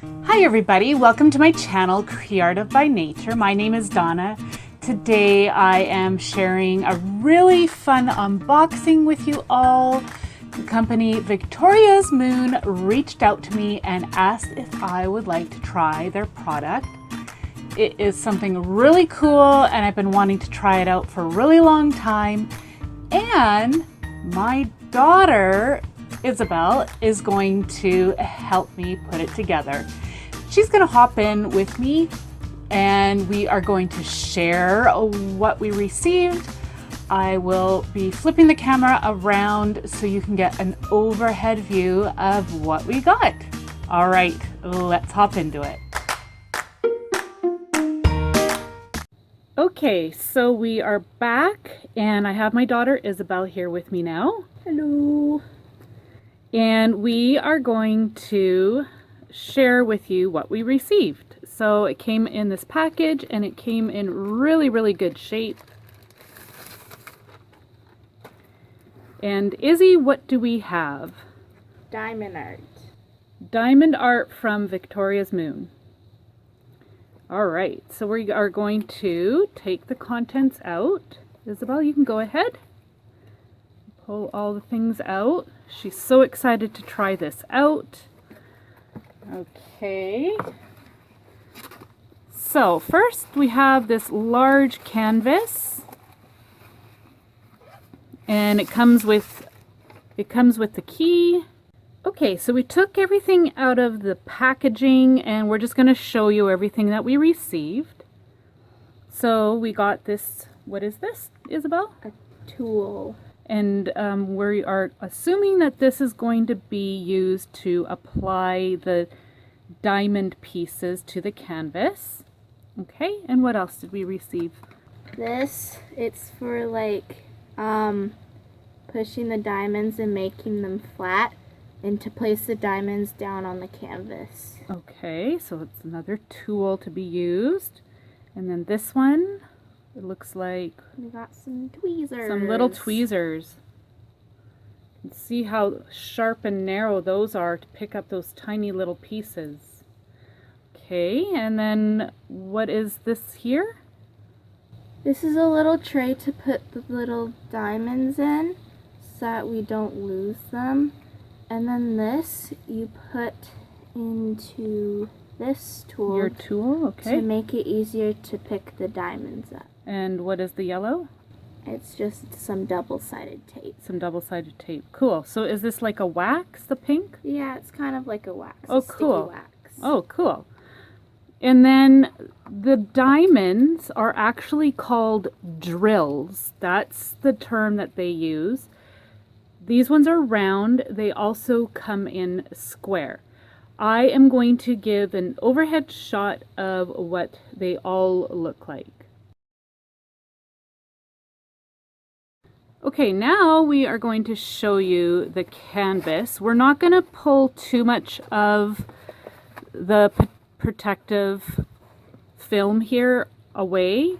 Hi everybody, welcome to my channel, Creative by Nature. My name is Donna. Today I am sharing a really fun unboxing with you all. The company VictoriasMoon reached out to me and asked if I would like to try their product. It is something really cool and I've been wanting to try it out for a really long time. And my daughter Isabel is going to help me put it together. She's going to hop in with me and we are going to share what we received. I will be flipping the camera around so you can get an overhead view of what we got. All right, let's hop into it. Okay, so we are back and I have my daughter Isabel here with me now. Hello. And we are going to share with you what we received. So it came in this package and it came in really good shape. And Izzy, what do we have? Diamond art. Diamond art from VictoriasMoon. All right, so we are going to take the contents out. Isabel, you can go ahead. Pull all the things out. She's so excited to try this out. Okay. So first we have this large canvas. And it comes with the key. Okay, so we took everything out of the packaging and we're just going to show you everything that we received. So we got this, what is this, Isabel? A tool. And we are assuming that this is going to be used to apply the diamond pieces to the canvas. Okay, and what else did we receive? This, it's for like pushing the diamonds and making them flat and to place the diamonds down on the canvas. Okay, so it's another tool to be used. And then this one, it looks like we got some tweezers. Some little tweezers. And see how sharp and narrow those are to pick up those tiny little pieces. Okay, and then what is this here? This is a little tray to put the little diamonds in so that we don't lose them. And then this you put into this tool. Your tool, okay. To make it easier to pick the diamonds up. And what is the yellow? It's just some double-sided tape. Some double-sided tape. Cool. So is this like a wax, the pink? Yeah, it's kind of like a wax. Oh, cool. Wax. Oh, cool. And then the diamonds are actually called drills. That's the term that they use. These ones are round. They also come in square. I am going to give an overhead shot of what they all look like. Okay, now we are going to show you the canvas. We're not going to pull too much of the protective film here away,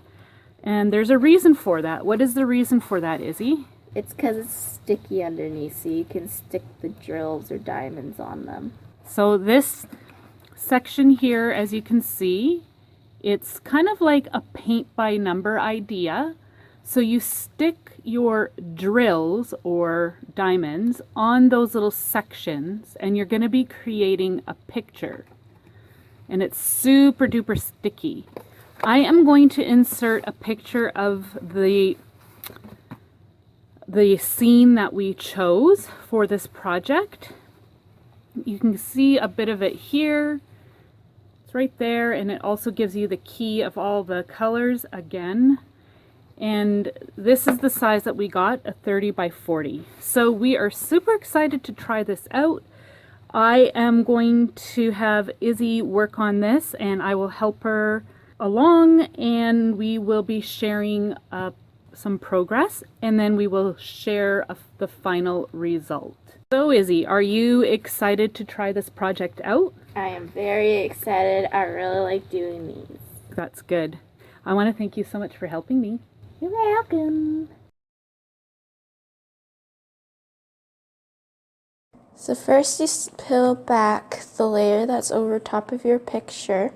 and there's a reason for that. What is the reason for that, Izzy? It's because it's sticky underneath, so you can stick the drills or diamonds on them. So this section here, as you can see, it's kind of like a paint by number idea. So you stick your drills or diamonds on those little sections and you're going to be creating a picture. And it's super duper sticky. I am going to insert a picture of the scene that we chose for this project. You can see a bit of it here. It's right there, and it also gives you the key of all the colors again. And this is the size that we got, a 30 by 40. So we are super excited to try this out. I am going to have Izzy work on this and I will help her along, and we will be sharing some progress and then we will share the final result. So Izzy, are you excited to try this project out? I am very excited. I really like doing these. That's good. I want to thank you so much for helping me. You're welcome. So first you peel back the layer that's over top of your picture.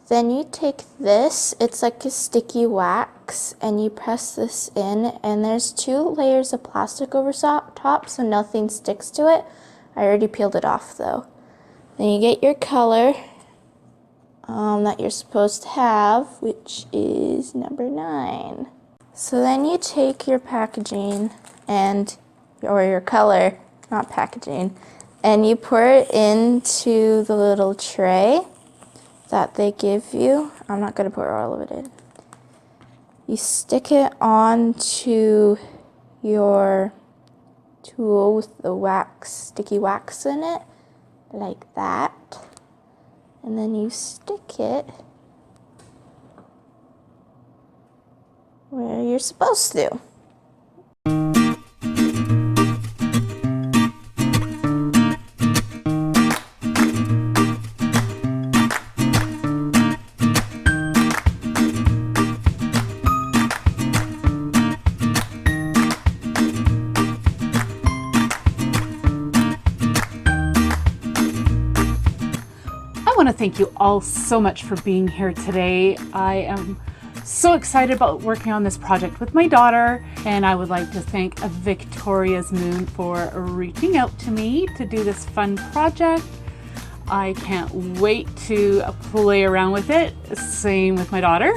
Then you take this, it's like a sticky wax, and you press this in, and there's 2 layers of plastic over top so nothing sticks to it. I already peeled it off though. Then you get your color that you're supposed to have, which is number 9. So then you take your packaging or your color, not packaging, and you pour it into the little tray that they give you. I'm not going to pour all of it in. You stick it onto your tool with the wax, sticky wax in it, like that. And then you stick it where you're supposed to. I want to thank you all so much for being here today. I am so excited about working on this project with my daughter, and I would like to thank VictoriasMoon for reaching out to me to do this fun project. I can't wait to play around with it, same with my daughter.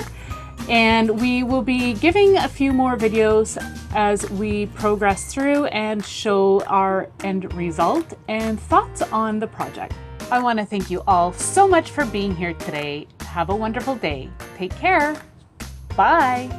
And we will be giving a few more videos as we progress through and show our end result and thoughts on the project. I want to thank you all so much for being here today. Have a wonderful day. Take care. Bye.